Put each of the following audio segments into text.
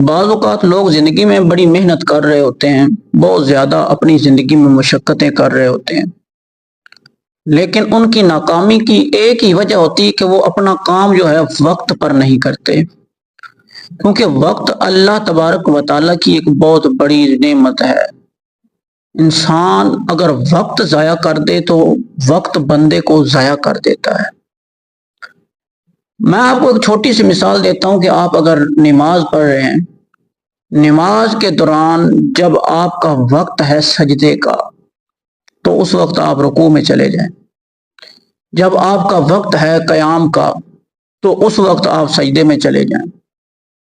بعض اوقات لوگ زندگی میں بڑی محنت کر رہے ہوتے ہیں، بہت زیادہ اپنی زندگی میں مشقتیں کر رہے ہوتے ہیں، لیکن ان کی ناکامی کی ایک ہی وجہ ہوتی ہے کہ وہ اپنا کام جو ہے وقت پر نہیں کرتے، کیونکہ وقت اللہ تبارک و تعالیٰ کی ایک بہت بڑی نعمت ہے۔ انسان اگر وقت ضائع کر دے تو وقت بندے کو ضائع کر دیتا ہے۔ میں آپ کو ایک چھوٹی سی مثال دیتا ہوں کہ آپ اگر نماز پڑھ رہے ہیں، نماز کے دوران جب آپ کا وقت ہے سجدے کا تو اس وقت آپ رکوع میں چلے جائیں، جب آپ کا وقت ہے قیام کا تو اس وقت آپ سجدے میں چلے جائیں،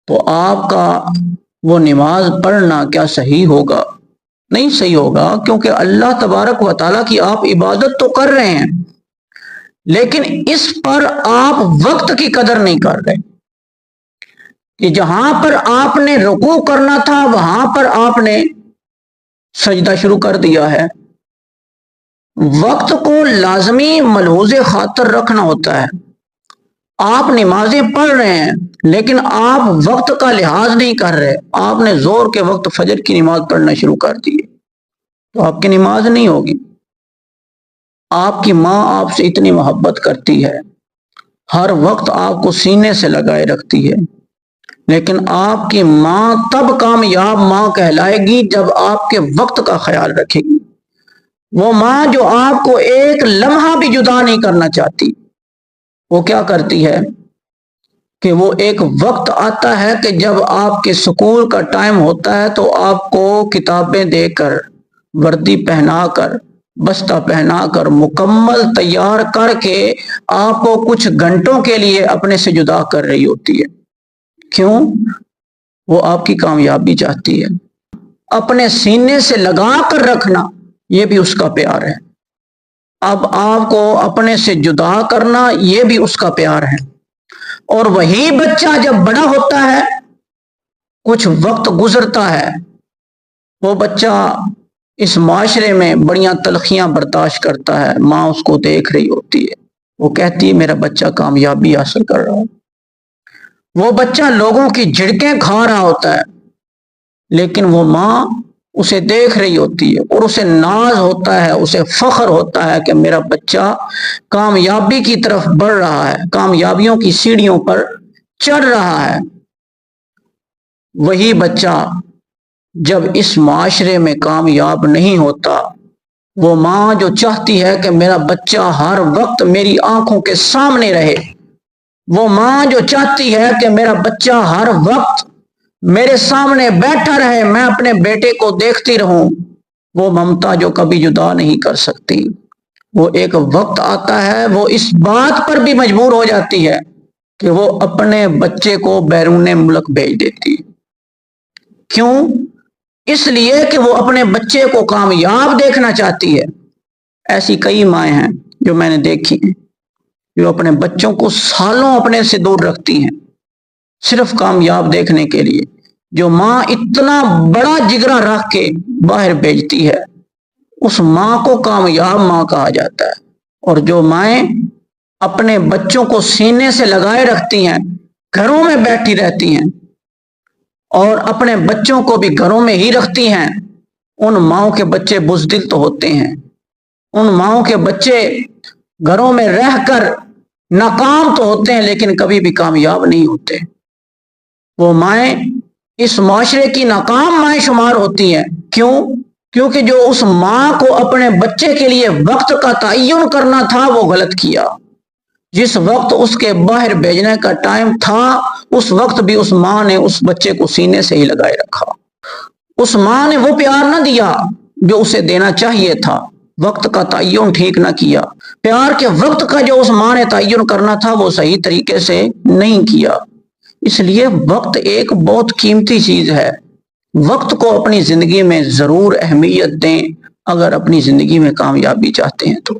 تو آپ کا وہ نماز پڑھنا کیا صحیح ہوگا؟ نہیں صحیح ہوگا، کیونکہ اللہ تبارک و تعالیٰ کی آپ عبادت تو کر رہے ہیں، لیکن اس پر آپ وقت کی قدر نہیں کر رہے کہ جہاں پر آپ نے رکوع کرنا تھا وہاں پر آپ نے سجدہ شروع کر دیا ہے۔ وقت کو لازمی ملحوظ خاطر رکھنا ہوتا ہے۔ آپ نمازیں پڑھ رہے ہیں لیکن آپ وقت کا لحاظ نہیں کر رہے، آپ نے ظہر کے وقت فجر کی نماز پڑھنا شروع کر دی تو آپ کی نماز نہیں ہوگی۔ آپ کی ماں آپ سے اتنی محبت کرتی ہے، ہر وقت آپ کو سینے سے لگائے رکھتی ہے، لیکن آپ کی ماں تب کامیاب ماں کہلائے گی جب آپ کے وقت کا خیال رکھے گی۔ وہ ماں جو آپ کو ایک لمحہ بھی جدا نہیں کرنا چاہتی، وہ کیا کرتی ہے کہ وہ ایک وقت آتا ہے کہ جب آپ کے اسکول کا ٹائم ہوتا ہے تو آپ کو کتابیں دے کر، وردی پہنا کر، بستہ پہنا کر، مکمل تیار کر کے آپ کو کچھ گھنٹوں کے لیے اپنے سے جدا کر رہی ہوتی ہے۔ کیوں؟ وہ آپ کی کامیابی چاہتی ہے۔ اپنے سینے سے لگا کر رکھنا یہ بھی اس کا پیار ہے، اب آپ کو اپنے سے جدا کرنا یہ بھی اس کا پیار ہے۔ اور وہی بچہ جب بڑا ہوتا ہے، کچھ وقت گزرتا ہے، وہ بچہ اس معاشرے میں بڑیاں تلخیاں برداشت کرتا ہے، ماں اس کو دیکھ رہی ہوتی ہے، وہ کہتی ہے میرا بچہ کامیابی حاصل کر رہا ہے۔ وہ بچہ لوگوں کی جھڑکیں کھا رہا ہوتا ہے، لیکن وہ ماں اسے دیکھ رہی ہوتی ہے اور اسے ناز ہوتا ہے، اسے فخر ہوتا ہے کہ میرا بچہ کامیابی کی طرف بڑھ رہا ہے، کامیابیوں کی سیڑھیوں پر چڑھ رہا ہے۔ وہی بچہ جب اس معاشرے میں کامیاب نہیں ہوتا، وہ ماں جو چاہتی ہے کہ میرا بچہ ہر وقت میری آنکھوں کے سامنے رہے، وہ ماں جو چاہتی ہے کہ میرا بچہ ہر وقت میرے سامنے بیٹھا رہے، میں اپنے بیٹے کو دیکھتی رہوں، وہ ممتا جو کبھی جدا نہیں کر سکتی۔ وہ ایک وقت آتا ہے وہ اس بات پر بھی مجبور ہو جاتی ہے کہ وہ اپنے بچے کو بیرون ملک بھیج دیتی۔ کیوں؟ اس لیے کہ وہ اپنے بچے کو کامیاب دیکھنا چاہتی ہے۔ ایسی کئی مائیں ہیں جو میں نے دیکھی ہیں جو اپنے بچوں کو سالوں اپنے سے دور رکھتی ہیں صرف کامیاب دیکھنے کے لیے۔ جو ماں اتنا بڑا جگرا رکھ کے باہر بھیجتی ہے اس ماں کو کامیاب ماں کہا جاتا ہے، اور جو مائیں اپنے بچوں کو سینے سے لگائے رکھتی ہیں، گھروں میں بیٹھی رہتی ہیں اور اپنے بچوں کو بھی گھروں میں ہی رکھتی ہیں، ان ماؤں کے بچے بزدل تو ہوتے ہیں، ان ماؤں کے بچے گھروں میں رہ کر ناکام تو ہوتے ہیں لیکن کبھی بھی کامیاب نہیں ہوتے۔ وہ مائیں اس معاشرے کی ناکام مائیں شمار ہوتی ہیں۔ کیوں؟ کیونکہ جو اس ماں کو اپنے بچے کے لیے وقت کا تعین کرنا تھا وہ غلط کیا۔ جس وقت اس کے باہر بھیجنے کا ٹائم تھا اس وقت بھی اس ماں نے اس بچے کو سینے سے ہی لگائے رکھا۔ اس ماں نے وہ پیار نہ دیا جو اسے دینا چاہیے تھا، وقت کا تعین ٹھیک نہ کیا، پیار کے وقت کا جو اس ماں نے تعین کرنا تھا وہ صحیح طریقے سے نہیں کیا۔ اس لیے وقت ایک بہت قیمتی چیز ہے، وقت کو اپنی زندگی میں ضرور اہمیت دیں اگر اپنی زندگی میں کامیابی چاہتے ہیں تو۔